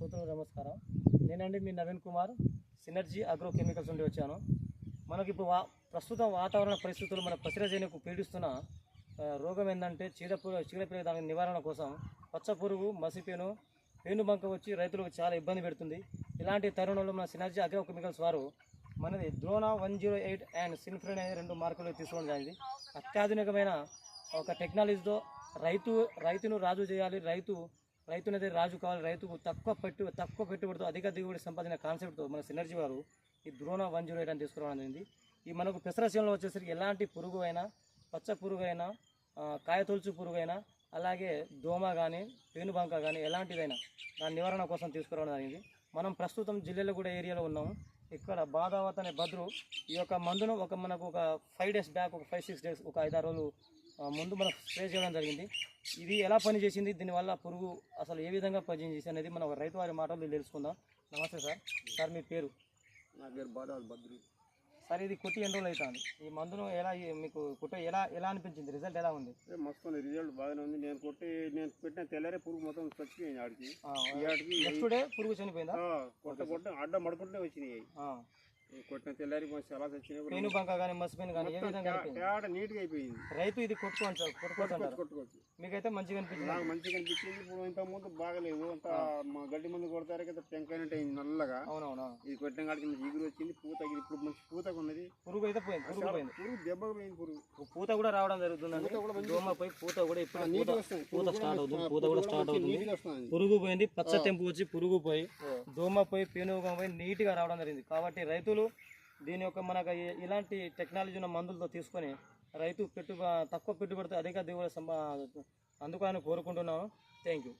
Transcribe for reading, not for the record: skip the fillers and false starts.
శ్రోతలకు నమస్కారం. నేనండి మీ Naveen Kumar, Synergy Agro Chemicals నుండి వచ్చాను. మనకి ఇప్పుడు ప్రస్తుతం వాతావరణ పరిస్థితులు మన పసిరజేనుకు పీడిస్తున్న రోగం ఏంటంటే చీడపీడ దాని నివారణ కోసం పచ్చ పురుగు, మసిపేను, పేనుబంక వచ్చి రైతులకు చాలా ఇబ్బంది పెడుతుంది. ఇలాంటి తరుణంలో మన సినర్జీ అగ్రో కెమికల్స్ వారు మనది ద్రోణ 108 అండ్ సిన్ఫ్రెన్ అనే 2 మార్కులు తీసుకోవడం జరిగింది. అత్యాధునికమైన ఒక టెక్నాలజీతో రైతును రాజు చేయాలి, రైతునైతే రాజు కావాలి, రైతుకు తక్కువ పెట్టుబడితో అధిక దిగుబడి సంపాదించిన కాన్సెప్ట్తో మన సినర్జీ వారు ఈ ద్రోణ 108 అని తీసుకురావడం జరిగింది. ఈ మనకు పెసరశీలంలో వచ్చేసరికి ఎలాంటి పురుగు అయినా, పచ్చ పురుగు అయినా, కాయతొలుచు పురుగు అయినా, అలాగే దోమ కానీ, పేనుబంక కానీ ఎలాంటిదైనా దాని నివారణ కోసం తీసుకురావడం జరిగింది. మనం ప్రస్తుతం జిల్లెలగూడ ఏరియాలో ఉన్నాము. ఇక్కడ బాదావత్ అనే బద్రు ఈ యొక్క మందును మనకు ఒక 5 days బ్యాక్, ఒక 5-6 days, ఒక 5-6 రోజులు ముందు మనం స్ప్రే చేయడం జరిగింది. ఇది ఎలా పనిచేసింది, దీనివల్ల పురుగు అసలు ఏ విధంగా పనిచేసి అనేది మనం ఒక రైతు వారి మాటలు తెలుసుకుందాం. నమస్తే సార్. మీ పేరు? నా పేరు బాదావత్ బద్రు సార్. ఇది కొట్టి ఎన్ని రోజులు అవుతుంది? ఈ మందును మీకు ఎలా అనిపించింది? రిజల్ట్ ఎలా ఉంది? మస్తు ఉంది, రిజల్ట్ బాగానే ఉంది. నేను పెట్టిన తెల్లారే పురుగు మొత్తం చచ్చిపోయింది. ఆడికి నెక్స్ట్ డే పురుగు చనిపోయిందా? కొట్ట అడ్డం మడుకుంటే వచ్చినాయి. కొట్టిన తెల్లారి చాలా చచ్చినాయి. పేనుబంక కానీ, మసిపోయిన కానీ ఏ విధంగా నీట్గా అయిపోయింది. రైతు ఇది కొట్టుకోవచ్చు. మీకైతే మంచిగా అనిపించింది? నాకు మంచిగా అనిపించింది. ఇప్పుడు ఇంత ముందు బాగలేదు, అంత గడ్డి మందు కొడతారు కదా, టెంకాయనట్టు అయింది నల్లగా. అవునవునా. ఇది కొట్టిన కాడికి జిగురు వచ్చింది, పూత. ఇప్పుడు మంచి పూతగా ఉన్నది. పురుగు అయితే పోయింది. పురుగు దెబ్బగా పోయింది. పూత కూడా రావడం జరుగుతుందండి. దోమ పోయి పూత కూడా ఇప్పుడు పూత స్టార్ట్ అవుతుంది. పురుగు పోయింది, పచ్చ తెంపు వచ్చి పురుగు పోయి, దోమ పోయి, పేనుగం పోయి నీట్గా రావడం జరిగింది. కాబట్టి రైతులు దీని యొక్క మనకు ఇలాంటి టెక్నాలజీ ఉన్న మందులతో తీసుకొని రైతు తక్కువ పెట్టుబడితో అధిక దిగుబడి అందుకోవాలని కోరుకుంటున్నాను. Thank you.